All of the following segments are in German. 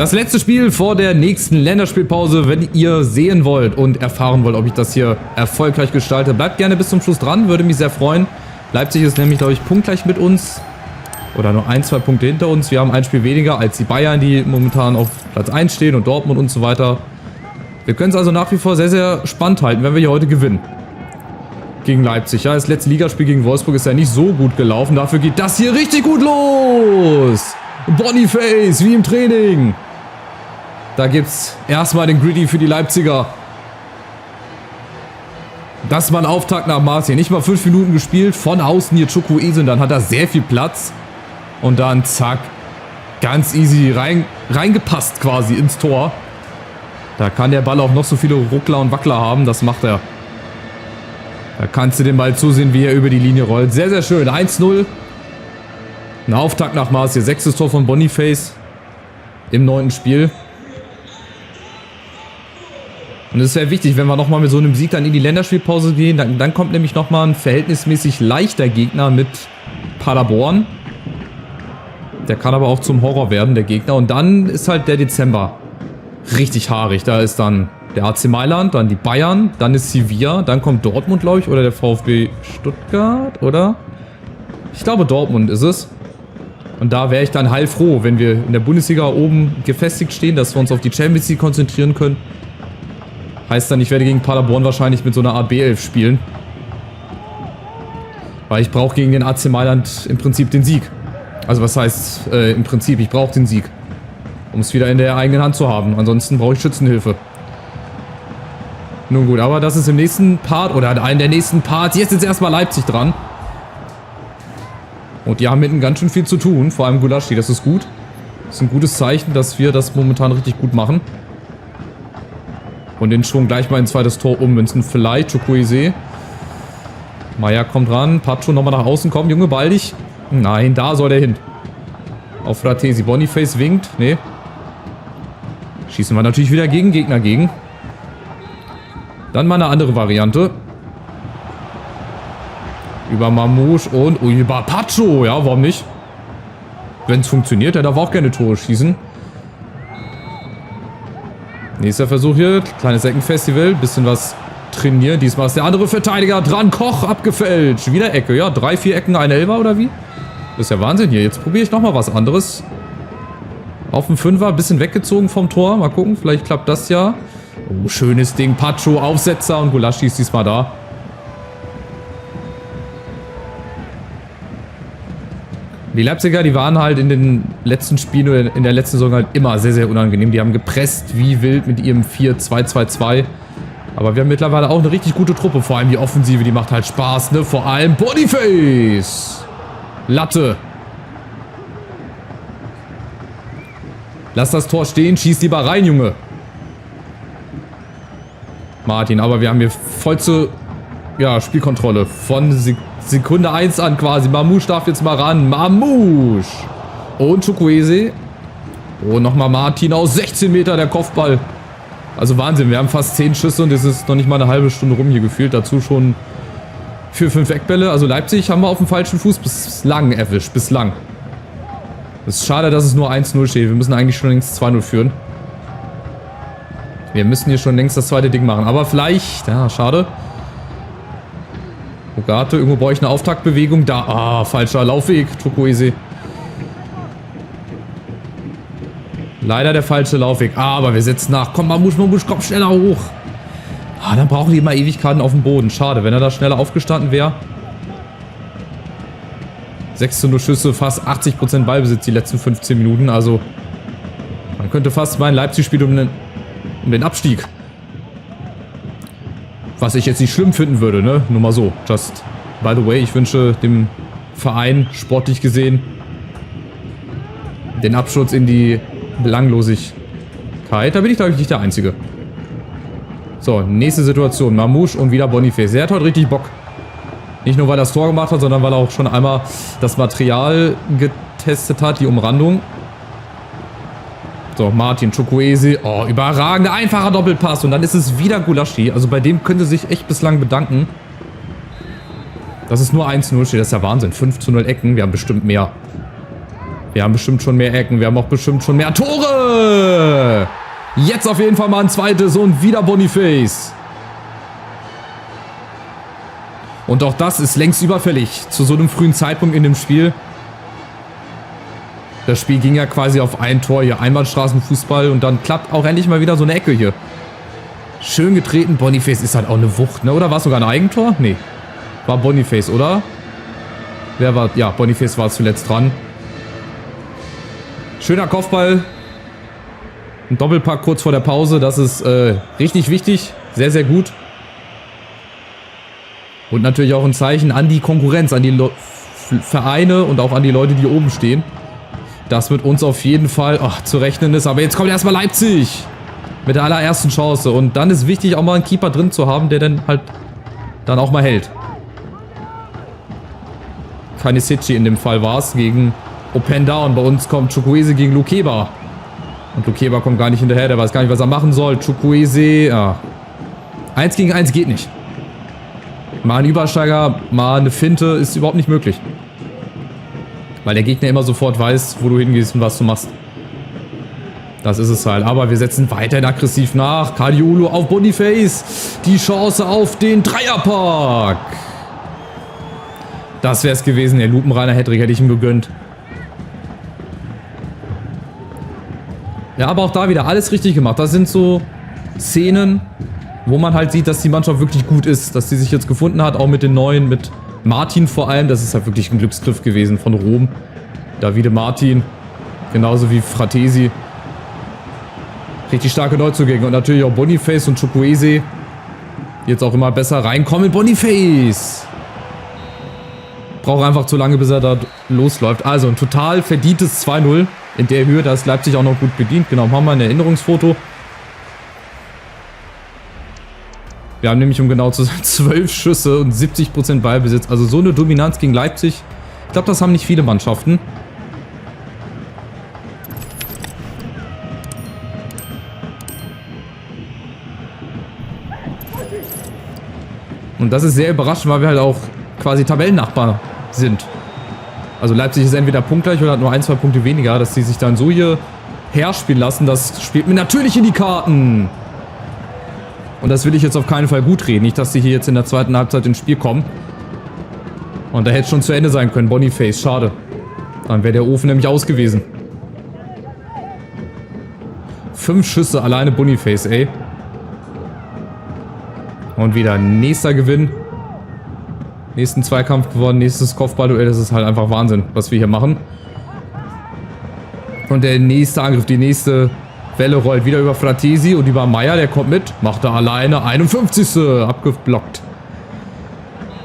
Das letzte Spiel vor der nächsten Länderspielpause. Wenn ihr sehen wollt und erfahren wollt, ob ich das hier erfolgreich gestalte, bleibt gerne bis zum Schluss dran, würde mich sehr freuen. Leipzig ist nämlich, glaube ich, punktgleich mit uns. Oder nur 1, 2 Punkte hinter uns. Wir haben ein Spiel weniger als die Bayern, die momentan auf Platz 1 stehen, und Dortmund und so weiter. Wir können es also nach wie vor sehr, sehr spannend halten, wenn wir hier heute gewinnen. Gegen Leipzig. Ja, das letzte Ligaspiel gegen Wolfsburg ist ja nicht so gut gelaufen. Dafür geht das hier richtig gut los. Boniface, wie im Training. Da gibt's erstmal den Gritty für die Leipziger. Das war ein Auftakt nach Marseille. Nicht mal 5 Minuten gespielt. Von außen hier Chukwueze, und dann hat er sehr viel Platz. Und dann zack, ganz easy reingepasst quasi ins Tor. Da kann der Ball auch noch so viele Ruckler und Wackler haben. Das macht er. Da kannst du den Ball zusehen, wie er über die Linie rollt. Sehr, sehr schön. 1-0. Ein Auftakt nach Marseille. 6. Tor von Boniface im 9. Spiel. Und es wäre wichtig, wenn wir nochmal mit so einem Sieg dann in die Länderspielpause gehen. Dann kommt nämlich nochmal ein verhältnismäßig leichter Gegner mit Paderborn. Der kann aber auch zum Horror werden, der Gegner. Und dann ist halt der Dezember richtig haarig. Da ist dann der AC Mailand, dann die Bayern, dann ist Sevilla, dann kommt Dortmund, glaube ich, oder der VfB Stuttgart, oder? Ich glaube, Dortmund ist es. Und da wäre ich dann heilfroh, wenn wir in der Bundesliga oben gefestigt stehen, dass wir uns auf die Champions League konzentrieren können. Heißt dann, ich werde gegen Paderborn wahrscheinlich mit so einer Art B11 spielen. Weil ich brauche gegen den AC Mailand im Prinzip den Sieg. Also was heißt im Prinzip, ich brauche den Sieg. Um es wieder in der eigenen Hand zu haben. Ansonsten brauche ich Schützenhilfe. Nun gut, aber das ist im nächsten Part, oder in einem der nächsten Parts. Jetzt ist erstmal Leipzig dran. Und die haben mitten ganz schön viel zu tun. Vor allem Gulaschi, das ist gut. Das ist ein gutes Zeichen, dass wir das momentan richtig gut machen. Und den Schwung gleich mal ein zweites Tor ummünzen. Vielleicht Chukwueze. Meier kommt ran. Pacho nochmal nach außen. Komm, Junge, ball dich. Nein, da soll der hin. Auf Fratesi. Boniface winkt. Nee. Schießen wir natürlich wieder gegen Gegner gegen. Dann mal eine andere Variante. Über Mamouche und über Pacho. Ja, warum nicht? Wenn es funktioniert, der darf auch gerne Tore schießen. Nächster Versuch hier. Kleines Eckenfestival. Bisschen was trainieren. Diesmal ist der andere Verteidiger dran. Koch abgefälscht. Wieder Ecke. Ja, 3, 4 Ecken, eine Elfer oder wie? Das ist ja Wahnsinn hier. Jetzt probiere ich nochmal was anderes. Auf dem Fünfer. Bisschen weggezogen vom Tor. Mal gucken. Vielleicht klappt das ja. Oh, schönes Ding. Pacho, Aufsetzer, und Gulaschi ist diesmal da. Die Leipziger, die waren halt in den letzten Spielen oder in der letzten Saison halt immer sehr, sehr unangenehm. Die haben gepresst wie wild mit ihrem 4-2-2-2. Aber wir haben mittlerweile auch eine richtig gute Truppe. Vor allem die Offensive, die macht halt Spaß, ne? Vor allem Boniface. Latte. Lass das Tor stehen, schieß lieber rein, Junge. Martin, aber wir haben hier vollste Spielkontrolle. Von Sekunde 1 an quasi. Mamouche darf jetzt mal ran. Mamouche. Und Chukwueze. Oh, nochmal Martin aus 16 Meter, der Kopfball. Also Wahnsinn, wir haben fast 10 Schüsse und es ist noch nicht mal eine halbe Stunde rum hier gefühlt. Dazu schon 4, 5 Eckbälle. Also Leipzig haben wir auf dem falschen Fuß bislang erwischt. Bislang. Es ist schade, dass es nur 1-0 steht. Wir müssen eigentlich schon längst 2-0 führen. Wir müssen hier schon längst das zweite Ding machen. Aber vielleicht, ja, schade. Ugarte, irgendwo brauche ich eine Auftaktbewegung. Da, falscher Laufweg, Chukwueze. Leider der falsche Laufweg. Aber wir setzen nach. Komm, Mamouche, komm schneller hoch. Dann brauchen die immer Ewigkeiten auf dem Boden. Schade, wenn er da schneller aufgestanden wäre. 6-0 Schüsse, fast 80% Ballbesitz die letzten 15 Minuten. Also, man könnte fast meinen, Leipzig spielt um den Abstieg. Was ich jetzt nicht schlimm finden würde, ne? Nur mal so. Just by the way, ich wünsche dem Verein, sportlich gesehen, den Absturz in die Belanglosigkeit. Da bin ich, glaube ich, nicht der Einzige. So, nächste Situation. Mamouche und wieder Boniface. Er hat heute richtig Bock. Nicht nur, weil er das Tor gemacht hat, sondern weil er auch schon einmal das Material getestet hat, die Umrandung. So, Martin, Chukwueze. Oh, überragender, einfacher Doppelpass. Und dann ist es wieder Gulaschi. Also bei dem könnte sich echt bislang bedanken, dass es nur 1-0 steht. Das ist ja Wahnsinn. 5-0 Ecken. Wir haben bestimmt mehr. Wir haben bestimmt schon mehr Ecken. Wir haben auch bestimmt schon mehr Tore. Jetzt auf jeden Fall mal ein zweites und wieder Boniface. Und auch das ist längst überfällig zu so einem frühen Zeitpunkt in dem Spiel. Das Spiel ging ja quasi auf ein Tor hier. Einbahnstraßenfußball und dann klappt auch endlich mal wieder so eine Ecke hier. Schön getreten. Boniface ist halt auch eine Wucht, ne? Oder war es sogar ein Eigentor? Nee. War Boniface, oder? Wer war? Ja, Boniface war zuletzt dran. Schöner Kopfball. Ein Doppelpack kurz vor der Pause. Das ist richtig wichtig. Sehr, sehr gut. Und natürlich auch ein Zeichen an die Konkurrenz, an die Vereine und auch an die Leute, die oben stehen. Das mit uns auf jeden Fall zu rechnen ist. Aber jetzt kommt erstmal Leipzig. Mit der allerersten Chance. Und dann ist wichtig, auch mal einen Keeper drin zu haben, der dann halt dann auch mal hält. Kanisici in dem Fall war es gegen Openda. Und bei uns kommt Chukwueze gegen Lukeba. Und Lukeba kommt gar nicht hinterher. Der weiß gar nicht, was er machen soll. Chukwueze, 1 gegen 1 geht nicht. Mal ein Übersteiger, mal eine Finte ist überhaupt nicht möglich. Weil der Gegner immer sofort weiß, wo du hingehst und was du machst. Das ist es halt. Aber wir setzen weiterhin aggressiv nach. Kadiolu auf Boniface. Die Chance auf den Dreierpack. Das wäre es gewesen. Der lupenreiner Hattrick hätte ich ihm gegönnt. Ja, aber auch da wieder alles richtig gemacht. Das sind so Szenen, wo man halt sieht, dass die Mannschaft wirklich gut ist. Dass sie sich jetzt gefunden hat. Auch mit den Neuen, mit Martin vor allem. Das ist halt wirklich ein Glücksgriff gewesen von Rom. Davide Martin. Genauso wie Fratesi. Richtig starke Neuzugänge. Und natürlich auch Boniface und Chukwueze. Die jetzt auch immer besser reinkommen. Boniface! Braucht einfach zu lange, bis er da losläuft. Also ein total verdientes 2-0. In der Höhe, da ist Leipzig auch noch gut bedient. Genau, machen wir ein Erinnerungsfoto. Wir haben nämlich, um genau zu sein, 12 Schüsse und 70% Ballbesitz. Also so eine Dominanz gegen Leipzig. Ich glaube, das haben nicht viele Mannschaften. Und das ist sehr überraschend, weil wir halt auch quasi Tabellennachbar sind. Also Leipzig ist entweder punktgleich oder hat nur 1-2 Punkte weniger. Dass die sich dann so hier herspielen lassen, das spielt mir natürlich in die Karten. Und das will ich jetzt auf keinen Fall gut reden. Nicht, dass die hier jetzt in der zweiten Halbzeit ins Spiel kommen. Und da hätte es schon zu Ende sein können. Boniface, schade. Dann wäre der Ofen nämlich aus gewesen. 5 Schüsse alleine Boniface, ey. Und wieder nächster Gewinn. Nächsten Zweikampf gewonnen, nächstes Kopfballduell. Das ist halt einfach Wahnsinn, was wir hier machen. Und der nächste Angriff, die nächste Welle rollt wieder über Fratesi und über Meier. Der kommt mit, macht er alleine. 51. Abgeblockt.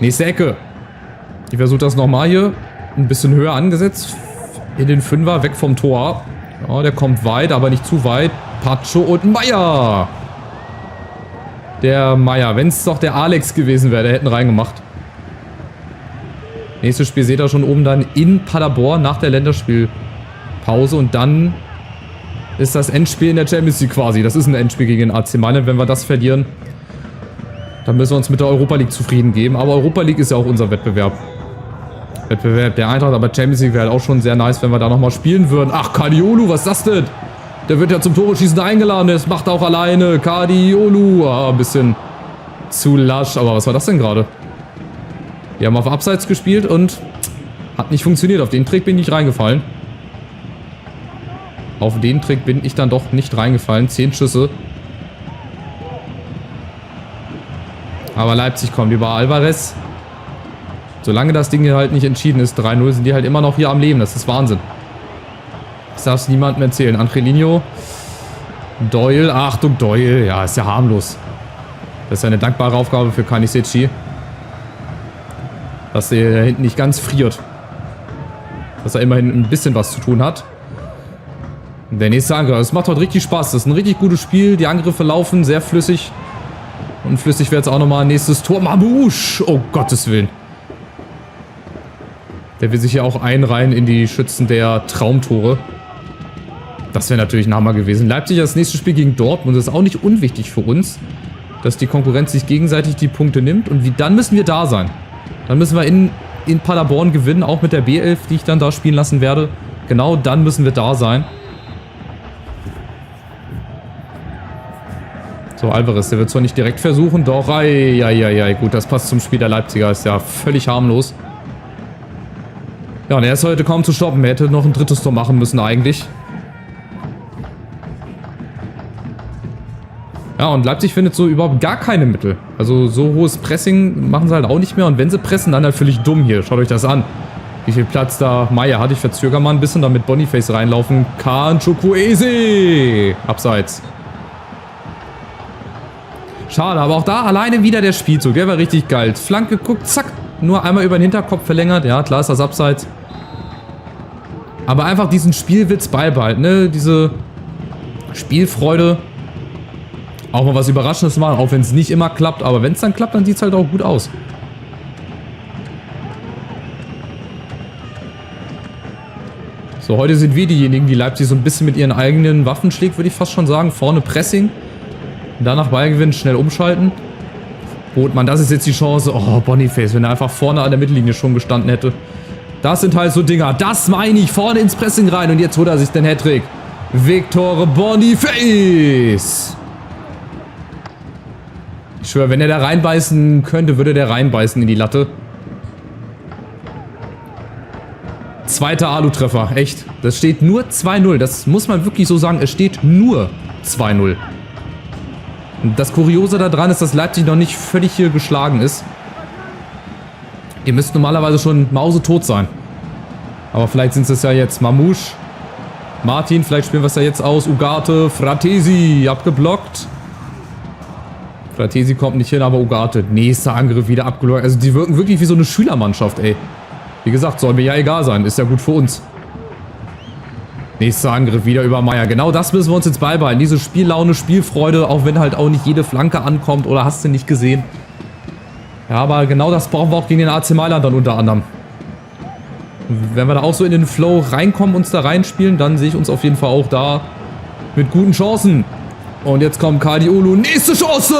Nächste Ecke. Ich versuche das nochmal hier. Ein bisschen höher angesetzt. In den Fünfer, weg vom Tor. Ja, der kommt weit, aber nicht zu weit. Pacho und Meier. Der Meier. Wenn es doch der Alex gewesen wäre, der hätten reingemacht. Nächstes Spiel seht ihr schon oben dann in Paderborn nach der Länderspielpause. Und dann ist das Endspiel in der Champions League quasi. Das ist ein Endspiel gegen den AC Mailand. Wenn wir das verlieren, dann müssen wir uns mit der Europa League zufrieden geben. Aber Europa League ist ja auch unser Wettbewerb. Der Eintracht, aber Champions League wäre halt auch schon sehr nice, wenn wir da nochmal spielen würden. Ach, Kadiolu, was ist das denn? Der wird ja zum Tore-Schießen eingeladen. Das macht er auch alleine. Kadiolu. Ein bisschen zu lasch. Aber was war das denn gerade? Wir haben auf Abseits gespielt und hat nicht funktioniert. Auf den Trick bin ich nicht reingefallen. Auf den Trick bin ich dann doch nicht reingefallen. 10 Schüsse. Aber Leipzig kommt über Alvarez. Solange das Ding hier halt nicht entschieden ist, 3-0, sind die halt immer noch hier am Leben. Das ist Wahnsinn. Das darf es niemandem erzählen. Angelino. Doyle. Achtung, Doyle. Ja, ist ja harmlos. Das ist ja eine dankbare Aufgabe für Kanisici. Dass er da hinten nicht ganz friert. Dass er immerhin ein bisschen was zu tun hat. Der nächste Angriff. Es macht heute richtig Spaß. Das ist ein richtig gutes Spiel. Die Angriffe laufen sehr flüssig. Und flüssig wird es auch nochmal ein nächstes Tor. Mamouche! Oh Gottes Willen. Der will sich ja auch einreihen in die Schützen der Traumtore. Das wäre natürlich ein Hammer gewesen. Leipzig das nächste Spiel gegen Dortmund. Das ist auch nicht unwichtig für uns. Dass die Konkurrenz sich gegenseitig die Punkte nimmt. Und dann müssen wir da sein. Dann müssen wir in Paderborn gewinnen. Auch mit der B11, die ich dann da spielen lassen werde. Genau dann müssen wir da sein. So, Alvarez, der wird zwar nicht direkt versuchen, doch, gut, das passt zum Spiel der Leipziger, ist ja völlig harmlos. Ja, und er ist heute kaum zu stoppen, er hätte noch ein drittes Tor machen müssen eigentlich. Ja, und Leipzig findet so überhaupt gar keine Mittel. Also so hohes Pressing machen sie halt auch nicht mehr und wenn sie pressen, dann halt völlig dumm hier. Schaut euch das an. Wie viel Platz da Meier hat. Ich verzögere mal ein bisschen, damit Boniface reinlaufen kann. Chukwueze! Abseits. Schade, aber auch da alleine wieder der Spielzug. Der war richtig geil. Flanke guckt, zack. Nur einmal über den Hinterkopf verlängert. Ja, klar ist das Abseits. Aber einfach diesen Spielwitz beibehalten, ne? Diese Spielfreude. Auch mal was Überraschendes machen, auch wenn es nicht immer klappt. Aber wenn es dann klappt, dann sieht es halt auch gut aus. So, heute sind wir diejenigen, die Leipzig so ein bisschen mit ihren eigenen Waffen schlägt, würde ich fast schon sagen. Vorne Pressing. Danach Ballgewinn, schnell umschalten. Botmann, das ist jetzt die Chance. Oh, Boniface, wenn er einfach vorne an der Mittellinie schon gestanden hätte. Das sind halt so Dinger. Das meine ich. Vorne ins Pressing rein. Und jetzt holt er sich den Hattrick. Victor Boniface. Ich schwöre, wenn er da reinbeißen könnte, würde der reinbeißen in die Latte. Zweiter Alu-Treffer, echt. Das steht nur 2-0. Das muss man wirklich so sagen. Es steht nur 2-0. Und das Kuriose daran ist, dass Leipzig noch nicht völlig hier geschlagen ist. Ihr müsst normalerweise schon mausetot sein. Aber vielleicht sind es ja jetzt Mamouche, Martin, vielleicht spielen wir es ja jetzt aus. Ugarte, Fratesi, abgeblockt. Fratesi kommt nicht hin, aber Ugarte. Nächster Angriff wieder abgelockt. Also die wirken wirklich wie so eine Schülermannschaft, ey. Wie gesagt, soll mir ja egal sein. Ist ja gut für uns. Nächster Angriff wieder über Meier. Genau das müssen wir uns jetzt beibehalten. Diese Spiellaune, Spielfreude, auch wenn halt auch nicht jede Flanke ankommt. Oder hast du nicht gesehen? Ja, aber genau das brauchen wir auch gegen den AC Mailand dann unter anderem. Wenn wir da auch so in den Flow reinkommen, uns da reinspielen, dann sehe ich uns auf jeden Fall auch da mit guten Chancen. Und jetzt kommt Kadiolu. Nächste Chance!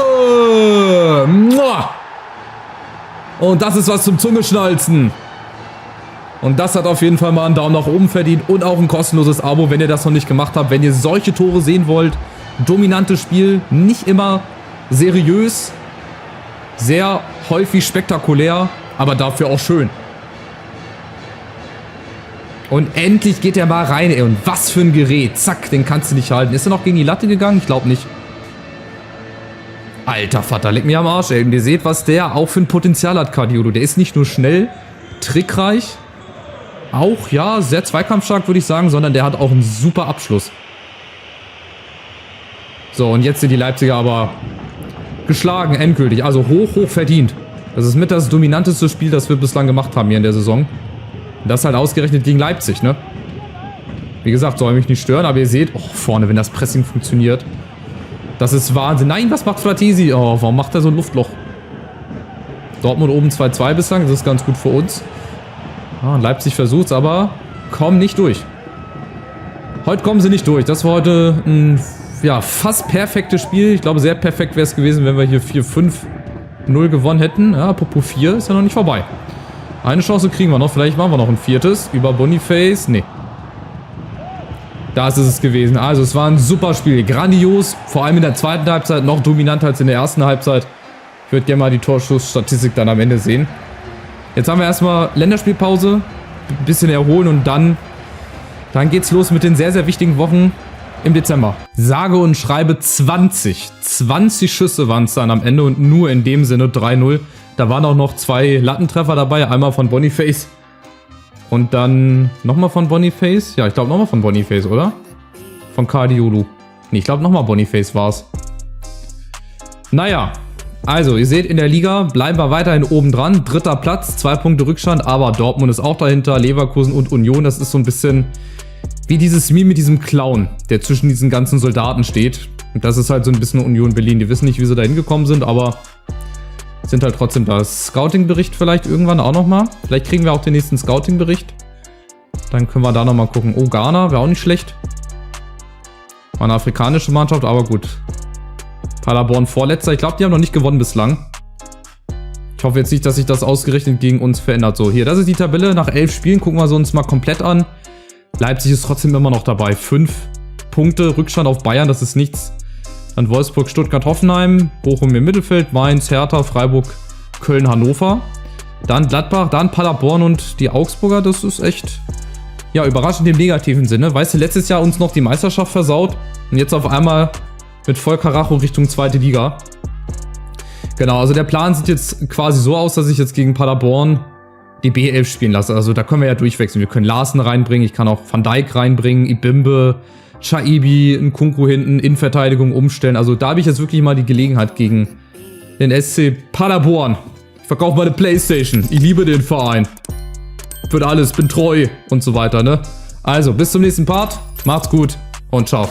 Und das ist was zum Zungeschnalzen. Und das hat auf jeden Fall mal einen Daumen nach oben verdient und auch ein kostenloses Abo, wenn ihr das noch nicht gemacht habt. Wenn ihr solche Tore sehen wollt, dominantes Spiel, nicht immer seriös, sehr häufig spektakulär, aber dafür auch schön. Und endlich geht der mal rein, ey. Und was für ein Gerät. Zack, den kannst du nicht halten. Ist er noch gegen die Latte gegangen? Ich glaube nicht. Alter Vater, leck mir am Arsch, ey. Und ihr seht, was der auch für ein Potenzial hat, Kadiolu. Der ist nicht nur schnell, trickreich, auch, ja, sehr zweikampfstark, würde ich sagen, sondern der hat auch einen super Abschluss. So, und jetzt sind die Leipziger aber geschlagen, endgültig. Also hoch verdient. Das ist mit das dominanteste Spiel, das wir bislang gemacht haben hier in der Saison. Und das halt ausgerechnet gegen Leipzig, ne? Wie gesagt, soll mich nicht stören, aber ihr seht, oh, vorne, wenn das Pressing funktioniert. Das ist Wahnsinn. Nein, was macht Fratesi? Oh, warum macht er so ein Luftloch? Dortmund oben 2-2 bislang, das ist ganz gut für uns. Ah, Leipzig versucht's, aber kommen nicht durch. Heute kommen sie nicht durch. Das war heute ein ja, fast perfektes Spiel. Ich glaube, sehr perfekt wäre es gewesen, wenn wir hier 4-5-0 gewonnen hätten. Ja, apropos 4 ist ja noch nicht vorbei. Eine Chance kriegen wir noch. Vielleicht machen wir noch ein viertes. Über Boniface. Nee. Das ist es gewesen. Also es war ein super Spiel. Grandios. Vor allem in der zweiten Halbzeit noch dominanter als in der ersten Halbzeit. Ich würde gerne mal die Torschussstatistik dann am Ende sehen. Jetzt haben wir erstmal Länderspielpause, ein bisschen erholen und dann geht's los mit den sehr, sehr wichtigen Wochen im Dezember. Sage und schreibe 20 Schüsse waren es dann am Ende und nur in dem Sinne 3-0. Da waren auch noch 2 Lattentreffer dabei, einmal von Boniface und dann nochmal von Boniface. Ja, ich glaube nochmal von Boniface, oder? Von Kadiolu. Nee, ich glaube nochmal Boniface war's. Naja. Also, ihr seht, in der Liga bleiben wir weiterhin oben dran. 3. Platz, 2 Punkte Rückstand, aber Dortmund ist auch dahinter, Leverkusen und Union. Das ist so ein bisschen wie dieses Meme mit diesem Clown, der zwischen diesen ganzen Soldaten steht. Und das ist halt so ein bisschen Union Berlin. Die wissen nicht, wie sie da hingekommen sind, aber sind halt trotzdem da. Scouting-Bericht vielleicht irgendwann auch nochmal. Vielleicht kriegen wir auch den nächsten Scouting-Bericht. Dann können wir da nochmal gucken. Oh, Ghana wäre auch nicht schlecht. War eine afrikanische Mannschaft, aber gut. Paderborn Vorletzter. Ich glaube, die haben noch nicht gewonnen bislang. Ich hoffe jetzt nicht, dass sich das ausgerechnet gegen uns verändert. So, hier, das ist die Tabelle. Nach 11 Spielen gucken wir sie uns mal komplett an. Leipzig ist trotzdem immer noch dabei. 5 Punkte Rückstand auf Bayern, das ist nichts. Dann Wolfsburg, Stuttgart, Hoffenheim, Bochum im Mittelfeld, Mainz, Hertha, Freiburg, Köln, Hannover. Dann Gladbach, dann Paderborn und die Augsburger. Das ist echt, ja, überraschend im negativen Sinne. Weißt du, letztes Jahr uns noch die Meisterschaft versaut und jetzt auf einmal mit Vollkaracho Richtung 2. Liga. Genau, also der Plan sieht jetzt quasi so aus, dass ich jetzt gegen Paderborn die B11 spielen lasse. Also da können wir ja durchwechseln. Wir können Larsen reinbringen, ich kann auch Van Dijk reinbringen, Ibimbe, Chaibi, Nkunku hinten, Innenverteidigung umstellen. Also da habe ich jetzt wirklich mal die Gelegenheit gegen den SC Paderborn. Ich verkaufe meine Playstation. Ich liebe den Verein. Für alles, bin treu und so weiter, ne? Also, bis zum nächsten Part. Macht's gut und ciao.